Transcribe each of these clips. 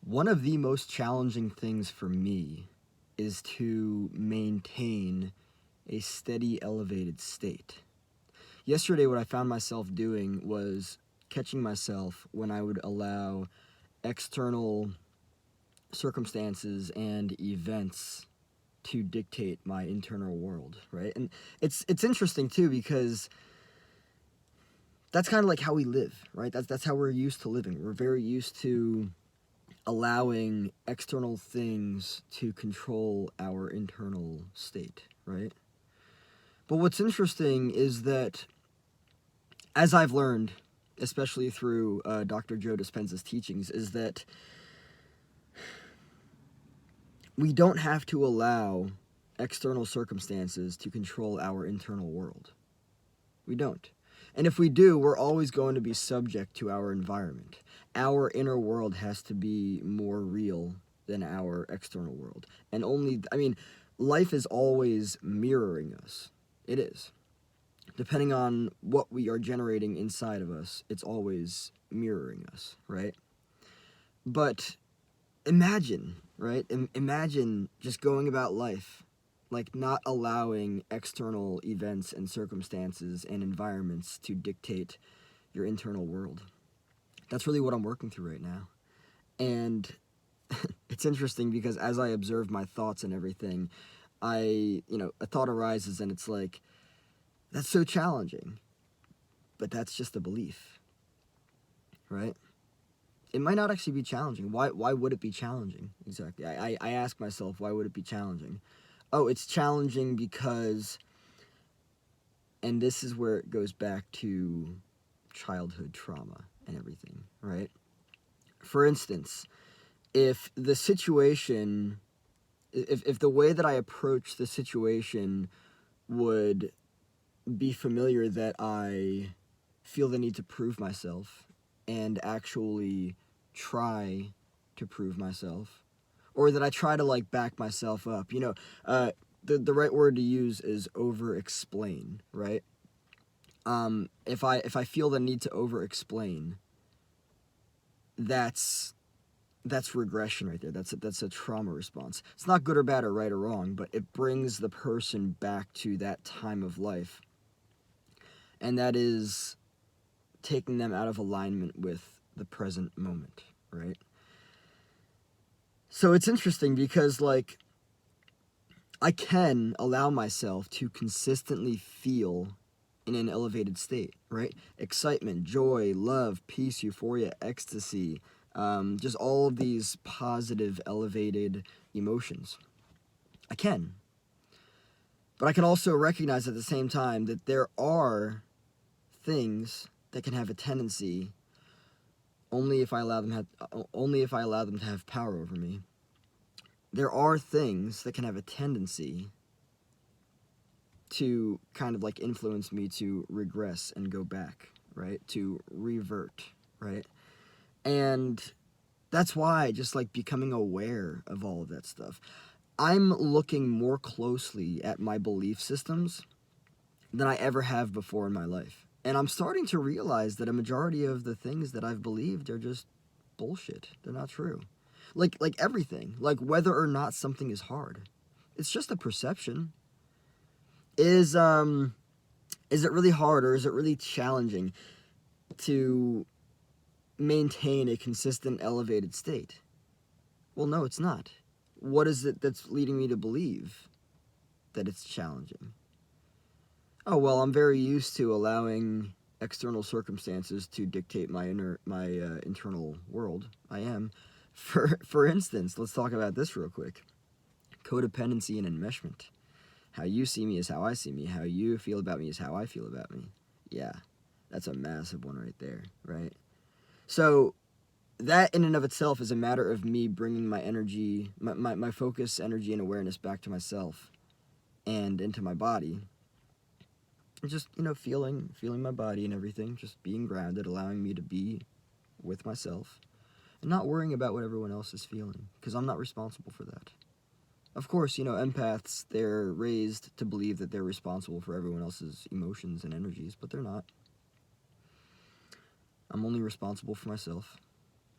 One of the most challenging things for me is to maintain a steady, elevated state. Yesterday, what I found myself doing was catching myself when I would allow external circumstances and events to dictate my internal world, right? And it's interesting too because that's kind of like how we live, right? That's how we're used to living. We're very used to allowing external things to control our internal state, right? But what's interesting is that, as I've learned, especially through Dr. Joe Dispenza's teachings, is that we don't have to allow external circumstances to control our internal world. We don't. And if we do, we're always going to be subject to our environment. Our inner world has to be more real than our external world. And life is always mirroring us. It is. Depending on what we are generating inside of us, it's always mirroring us, right? But imagine, right? Imagine just going about life, like not allowing external events and circumstances and environments to dictate your internal world. That's really what I'm working through right now. And it's interesting because as I observe my thoughts and everything, a thought arises and it's like, that's so challenging. But that's just a belief, right? It might not actually be challenging. Why would it be challenging? Exactly. I ask myself, why would it be challenging? Oh, it's challenging because, and this is where it goes back to childhood trauma and everything, right? For instance, if the situation, if the way that I approach the situation would be familiar, that I feel the need to prove myself and actually try to prove myself, or that I try to like back myself up. The right word to use is over explain, right? If I feel the need to over explain, that's regression right there. That's a trauma response. It's not good or bad or right or wrong, but it brings the person back to that time of life, and that is taking them out of alignment with the present moment, right? So it's interesting because, like, I can allow myself to consistently feel in an elevated state, right? Excitement, joy, love, peace, euphoria, ecstasy, just all of these positive, elevated emotions. I can. But I can also recognize at the same time that there are things that can have a tendency, only if I allow them to have power over me. There are things that can have a tendency to kind of like influence me to regress and go back, right? To revert, right? And that's why just like becoming aware of all of that stuff. I'm looking more closely at my belief systems than I ever have before in my life. And I'm starting to realize that a majority of the things that I've believed are just bullshit. They're not true. Like everything. Like whether or not something is hard. It's just a perception. Is it really hard, or is it really challenging to maintain a consistent elevated state? Well, no, it's not. What is it that's leading me to believe that it's challenging? Oh, well, I'm very used to allowing external circumstances to dictate my internal world. I am. For instance, let's talk about this real quick. Codependency and enmeshment. How you see me is how I see me. How you feel about me is how I feel about me. Yeah, that's a massive one right there, right? So that in and of itself is a matter of me bringing my energy, my focus, energy, and awareness back to myself and into my body. And just, feeling my body and everything, just being grounded, allowing me to be with myself and not worrying about what everyone else is feeling, because I'm not responsible for that. Of course, empaths, they're raised to believe that they're responsible for everyone else's emotions and energies, but they're not. I'm only responsible for myself.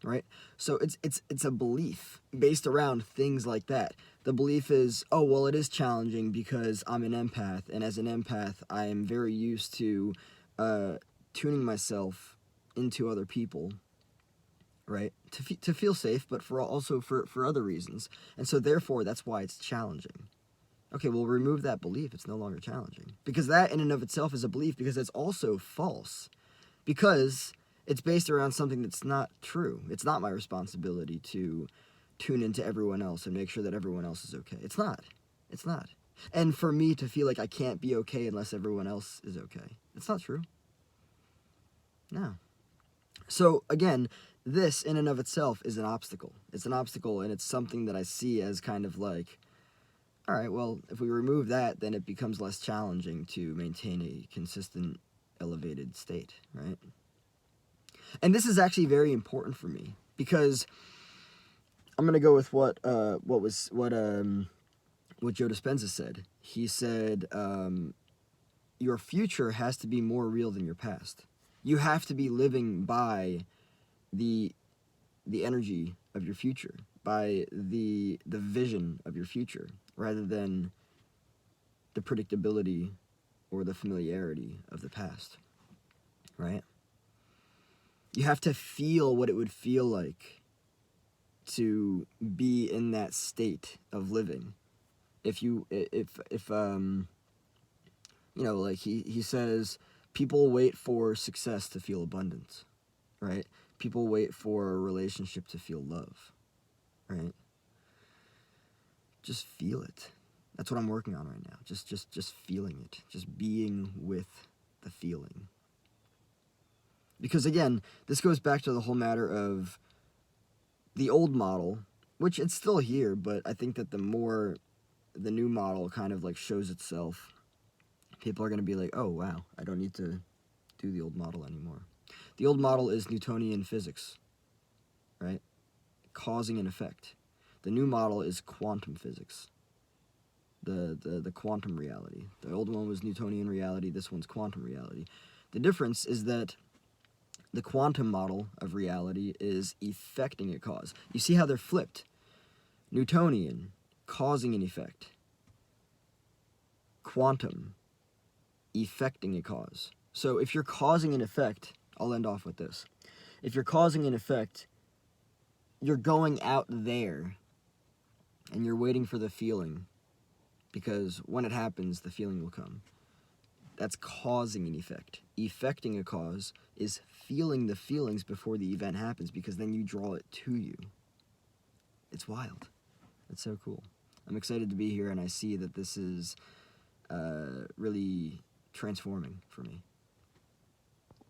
right? So it's a belief based around things like that. The belief is, oh, well, it is challenging because I'm an empath, and as an empath, I am very used to tuning myself into other people, right? To feel safe, but also for other reasons. And so therefore, that's why it's challenging. Okay, well, remove that belief. It's no longer challenging. Because that in and of itself is a belief, because it's also false. Because it's based around something that's not true. It's not my responsibility to tune into everyone else and make sure that everyone else is okay. It's not. It's not. And for me to feel like I can't be okay unless everyone else is okay. It's not true. No. So, again, this in and of itself is an obstacle. It's an obstacle, and it's something that I see as kind of like, all right, well, if we remove that, then it becomes less challenging to maintain a consistent, elevated state, right? And this is actually very important for me because I'm gonna go with what Joe Dispenza said. He said, your future has to be more real than your past. You have to be living by the energy of your future, by the vision of your future, rather than the predictability or the familiarity of the past, right? You have to feel what it would feel like to be in that state of living. If like he says, people wait for success to feel abundance, right? People wait for a relationship to feel love, right? Just feel it. That's what I'm working on right now. Just feeling it. Just being with the feeling. Because again, this goes back to the whole matter of the old model, which it's still here, but I think that the more the new model kind of like shows itself, people are going to be like, oh, wow, I don't need to do the old model anymore. The old model is Newtonian physics, right? Causing and effect. The new model is quantum physics, the quantum reality. The old one was Newtonian reality, this one's quantum reality. The difference is that the quantum model of reality is effecting a cause. You see how they're flipped. Newtonian, causing an effect. Quantum, effecting a cause. So if you're causing an effect, I'll end off with this. If you're causing an effect, you're going out there and you're waiting for the feeling, because when it happens, the feeling will come. That's causing an effect. Effecting a cause is feeling the feelings before the event happens, because then you draw it to you. It's wild. It's so cool. I'm excited to be here, and I see that this is really transforming for me.